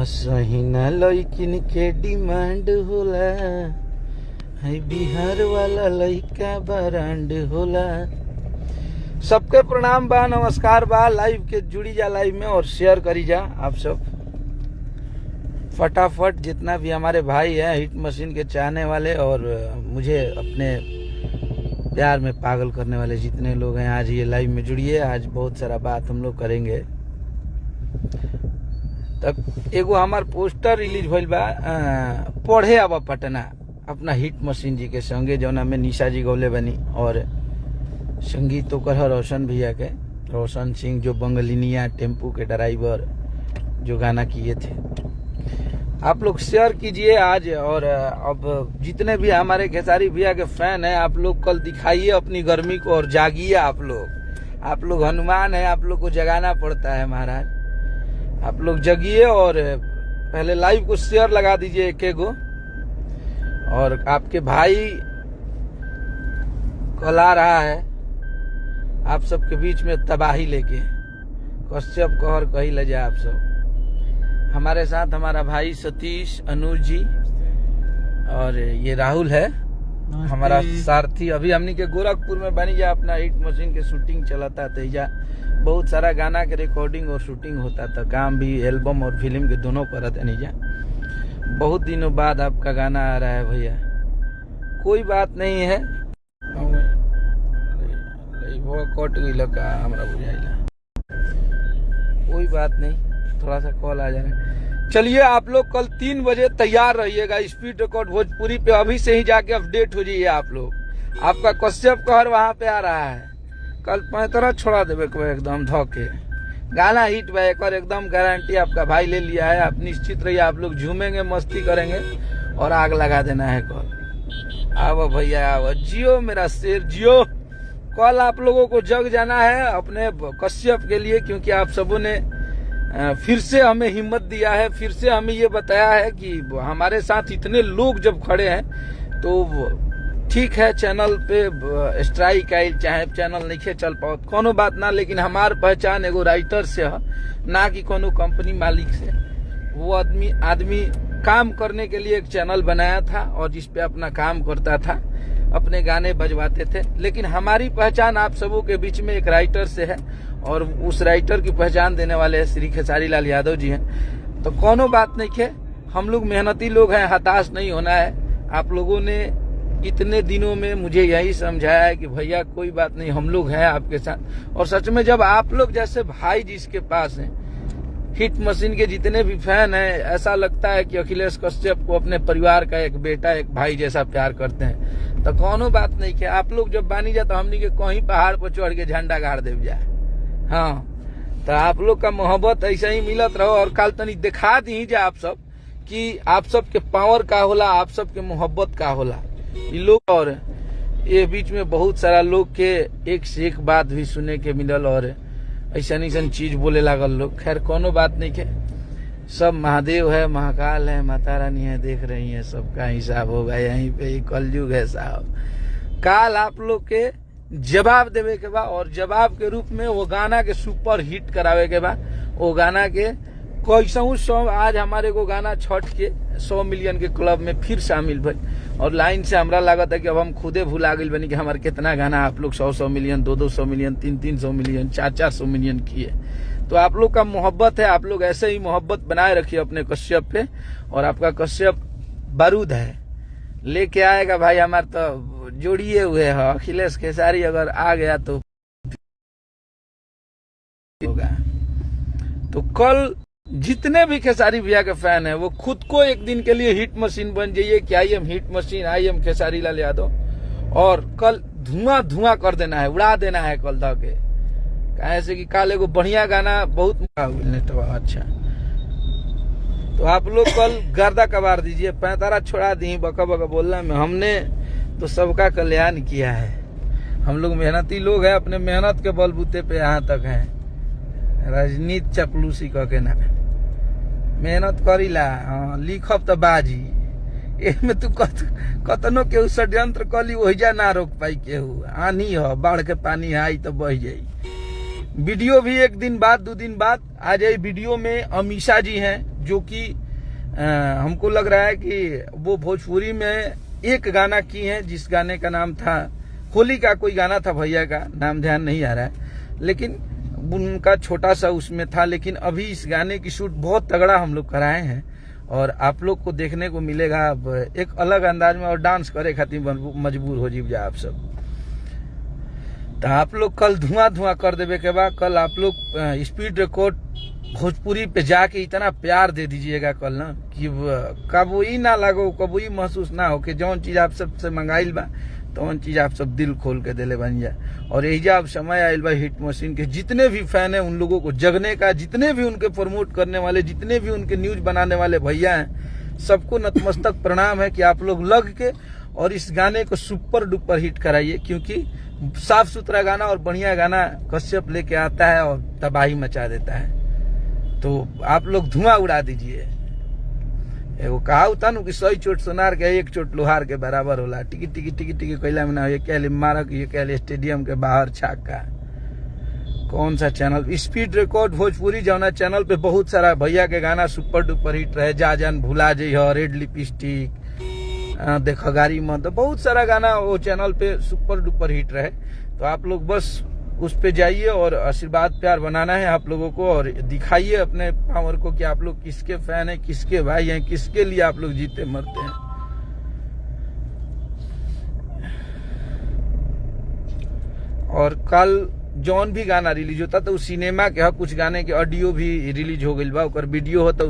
सही न लइकिन के डिमांड होला है, बिहार वाला लइका ब्रांड होला। सबके प्रणाम बा, नमस्कार बा। लाइव के जुड़ी जा लाइव में और शेयर करी जा आप सब फटाफट। जितना भी हमारे भाई हैं हिट मशीन के चाहने वाले और मुझे अपने प्यार में पागल करने वाले जितने लोग हैं, आज ये लाइव में जुड़िए। आज बहुत सारा बात हम लोग करेंगे। तब एगो हमार पोस्टर रिलीज भइल बा, पढ़े अब पटना, अपना हिट मशीन जी के संगे, जौना में निशा जी गौले बनी और संगीत तो कर रोशन भैया के, रोशन सिंह जो बंगलिनिया टेम्पू के ड्राइवर जो गाना किए थे। आप लोग शेयर कीजिए आज। और अब जितने भी हमारे खेसारी भैया के फैन हैं, आप लोग कल दिखाइए अपनी गर्मी को और जागिए। आप लोग हनुमान है, आप लोग को जगाना पड़ता है महाराज। आप लोग जगिए और पहले लाइव को शेयर लगा दीजिए एक गो। और आपके भाई कल आ रहा है आप सबके बीच में तबाही लेके, कश्यप कहर कही ले जाए आप सब। हमारे साथ हमारा भाई सतीश, अनुज जी और ये राहुल है हमारा सारथी। अभी हमनी के गोरखपुर में बनी जा, अपना हिट मशीन के शूटिंग चलाता तेजा, बहुत सारा गाना के रिकॉर्डिंग और शूटिंग होता था। काम भी एल्बम और फिल्म के दोनों पर नीजा। बहुत दिनों बाद आपका गाना आ रहा है भैया, कोई बात नहीं है। वो कट गई लगा हमरा बुझाइला, कोई बात नहीं, थोड़ा सा कॉल आ जाएगा। चलिए आप लोग कल 3 बजे तैयार रहिएगा। स्पीड रिकॉर्ड भोजपुरी पे अभी से ही जाके अपडेट हो जाइए आप लोग। आपका कश्यप कहर वहां पे आ रहा है। कल 15 छोड़ा देवे एकदम धोके गाना हिट बा, एक एकदम गारंटी आपका भाई ले लिया है। आप निश्चित रहिए, आप लोग झूमेंगे, मस्ती करेंगे और आग लगा देना है कल। आओ भैया आओ, जियो मेरा शेर जियो। कल आप लोगों को जग जाना है अपने कश्यप के लिए, क्योंकि आप सबों ने फिर से हमें हिम्मत दिया है, फिर से हमें ये बताया है कि हमारे साथ इतने लोग जब खड़े हैं तो ठीक है, चैनल पे स्ट्राइक आइल, चाहे चैनल नहीं चल पाओ कोनो बात ना, लेकिन हमार पहचान एगो राइटर से है, ना कि कोनो कंपनी मालिक से। वो आदमी काम करने के लिए एक चैनल बनाया था और जिसपे अपना काम करता था, अपने गाने बजवाते थे। लेकिन हमारी पहचान आप सबों के बीच में एक राइटर से है और उस राइटर की पहचान देने वाले श्री खेसारी लाल यादव जी हैं। तो कोनो बात नहीं है, हम लोग मेहनती लोग हैं, हताश नहीं होना है। आप लोगों ने इतने दिनों में मुझे यही समझाया है कि भैया कोई बात नहीं, हम लोग हैं आपके साथ। और सच में जब आप लोग जैसे भाई जिसके पास हैं, हिट मशीन के जितने भी फैन हैं, ऐसा लगता है कि अखिलेश कश्यप को अपने परिवार का एक बेटा, एक भाई जैसा प्यार करते हैं। तो कोनो बात नहीं है, आप लोग जब बानी जाए तो हमनी के कहीं पहाड़ पर चढ़ के झंडा गाड़ देव जाए। हाँ, तो आप लोग का मोहब्बत ऐसे ही मिलत रहो। और कल तनी दिखा दी जा आप सब कि आप सब के पावर का होला, आप सब के मोहब्बत का होला ये लोग। और ये बीच में बहुत सारा लोग के एक से एक बात भी सुने के मिलल और ऐसा चीज बोले लागल लोग। खैर कोनो बात नहीं है, सब महादेव है, महाकाल है, माता रानी है, देख रही है, सबका हिसाब होगा यहीं पे। ही कलयुग है साहब। काल आप लोग के जवाब देवे के बा और जवाब के रूप में वो गाना के सुपर हिट करावे के बा। वो गाना के कैसा 100, आज हमारे को गाना छठ के 100 मिलियन के क्लब में फिर शामिल भाई। और लाइन से हमरा लागत है कि अब हम खुदे भुला गए बनी कि हमारे कितना गाना आप लोग 100 मिलियन, 200 मिलियन, 300 मिलियन, 400 मिलियन किए। तो आप लोग का मोहब्बत है, आप लोग ऐसे ही मोहब्बत बनाए रखिए अपने कश्यप पे। और आपका कश्यप बारूद है, लेके आएगा भाई। हमारे तो जोड़िए हुए है, अखिलेश खेसारी अगर आ गया तो होगा। तो कल जितने भी खेसारी भैया के फैन है, वो खुद को एक दिन के लिए हिट मशीन बन जाइए कि I am hit machine, I am Khesari Lal Yadav. और कल धुआं धुआं कर देना है, उड़ा देना है कल द के। कैसे कि कल एगो बढ़िया गाना बहुत अच्छा। तो आप लोग कल गर्दा कबार दीजिए, 15 छोड़ा दी बका बका बोलना में। हमने तो सबका कल्याण किया है। हम लोग मेहनती लोग हैं, अपने मेहनत के बलबूते पे यहाँ तक हैं। राजनीति चपलूसी कह के ना, मेहनत करीला, लिखब तो बाजी। एमे तू कतनो के षड्यंत्र कली ओहिजा ना रोक पाई केहू। आनी हो, बाढ़ के पानी आई तो बह जाई। वीडियो भी एक दिन बाद 2 दिन बाद आ जाए। वीडियो में अमीषा जी हैं, जो कि हमको लग रहा है कि वो भोजपुरी में एक गाना की है, जिस गाने का नाम था होली का, कोई गाना था भैया का, नाम ध्यान नहीं आ रहा है, लेकिन उनका छोटा सा उसमें था। लेकिन अभी इस गाने की शूट बहुत तगड़ा हम लोग कराए हैं और आप लोग को देखने को मिलेगा अब एक अलग अंदाज में, और डांस करे खातिर मजबूर हो जीव जा आप सब। तो आप लोग कल धुआं कर देवे के बाद कल आप लोग स्पीड रिकॉर्ड भोजपुरी पे जाके इतना प्यार दे दीजिएगा कल ना, कि कबो ही ना लगो, कबो ही महसूस ना हो कि जौन चीज आप सबसे मंगाइल बा तो चीज आप सब दिल खोल के दिले बन जाए। और यही अब समय आयल बा हिट मशीन के जितने भी फैन है उन लोगों को जगने का, जितने भी उनके प्रमोट करने वाले, जितने भी उनके न्यूज बनाने वाले भैया हैं, सबको नतमस्तक प्रणाम है कि आप लोग लग के और इस गाने को सुपर डुपर हिट कराइए, क्योंकि साफ सुथरा गाना और बढ़िया गाना कश्यप लेके आता है और तबाही मचा देता है। तो आप लोग धुआं उड़ा दीजिए। वो कहा होता ना कि 100 चोट सोनार के 1 चोट लोहार के बराबर होला। टिकी टिकी टिकी टिकी कैला में ना ये कहले मारक, ये कहले स्टेडियम के बाहर छाका। कौन सा चैनल? स्पीड रिकॉर्ड भोजपुरी जौना चैनल पे बहुत सारा भैया के गाना सुपर डुपर हिट रहे। जा जान भुला जाइ हो, रेड लिपस्टिक, देख गाड़ी में, तो बहुत सारा गाना वो चैनल पे सुपर डुपर हिट रहे। तो आप लोग बस उस पे जाइए और आशीर्वाद प्यार बनाना है आप लोगों को, और दिखाइए अपने पावर को कि आप लोग किसके फैन हैं, किसके भाई हैं, किसके लिए आप लोग जीते मरते हैं। और कल जौन भी गाना रिलीज होता तो सिनेमा के कुछ गाने के ऑडियो भी रिलीज हो गई बा, वीडियो होता